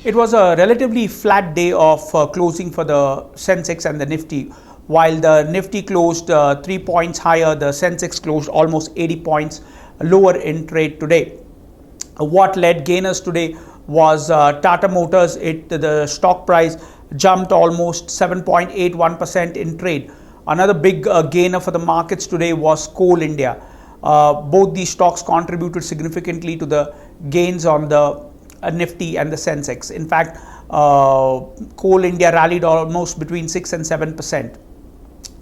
It was a relatively flat day of closing for the Sensex and the Nifty. While the Nifty closed 3 points higher, the Sensex closed almost 80 points lower in trade today. What led gainers today was Tata Motors. The stock price jumped almost 7.81% in trade. Another big gainer for the markets today was Coal India. Both these stocks contributed significantly to the gains on the Nifty and the Sensex. In fact, Coal India rallied almost between 6 and 7%.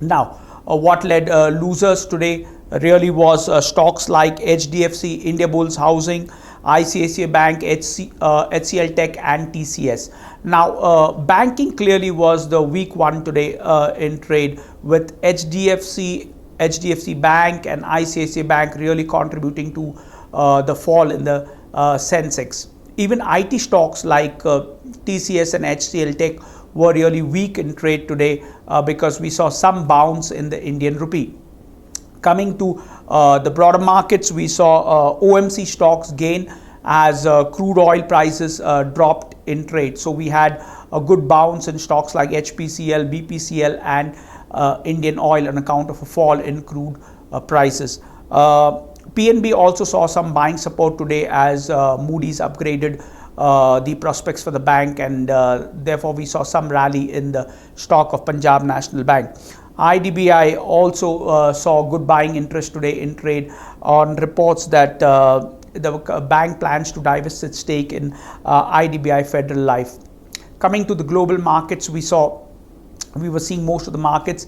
Now, what led losers today really was stocks like HDFC, India Bulls Housing, ICICI Bank, HCL Tech and TCS. Now, banking clearly was the weak one today in trade, with HDFC Bank and ICICI Bank really contributing to the fall in the Sensex. Even IT stocks like TCS and HCL Tech were really weak in trade today because we saw some bounce in the Indian rupee. Coming to the broader markets, we saw OMC stocks gain as crude oil prices dropped in trade. So we had a good bounce in stocks like HPCL, BPCL and Indian Oil on account of a fall in crude prices. PNB also saw some buying support today as Moody's upgraded the prospects for the bank, and therefore we saw some rally in the stock of Punjab National Bank. IDBI also saw good buying interest today in trade on reports that the bank plans to divest its stake in IDBI Federal Life. Coming to the global markets, we were seeing most of the markets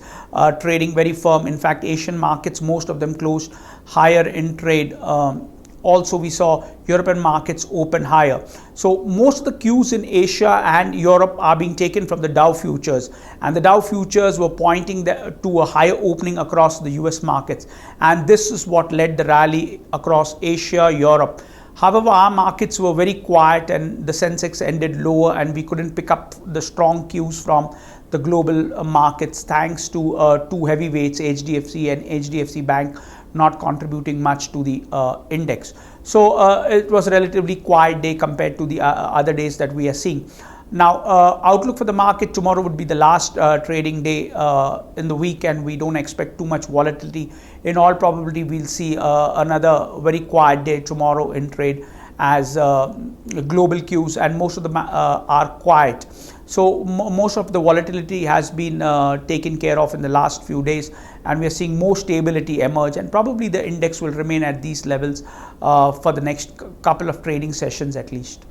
trading very firm. In fact, Asian markets, most of them closed higher in trade. Also, we saw European markets open higher. So most of the cues in Asia and Europe are being taken from the Dow futures, and the Dow futures were pointing to a higher opening across the US markets, and this is what led the rally across Asia, Europe. However, our markets were very quiet and the Sensex ended lower, and we couldn't pick up the strong cues from the global markets thanks to two heavyweights, HDFC and HDFC Bank, not contributing much to the index. So it was a relatively quiet day compared to the other days that we are seeing. Now, outlook for the market: tomorrow would be the last trading day in the week, and we don't expect too much volatility. In all probability, we'll see another very quiet day tomorrow in trade as global cues and most of them are quiet. So most of the volatility has been taken care of in the last few days, and we are seeing more stability emerge, and probably the index will remain at these levels for the next couple of trading sessions at least.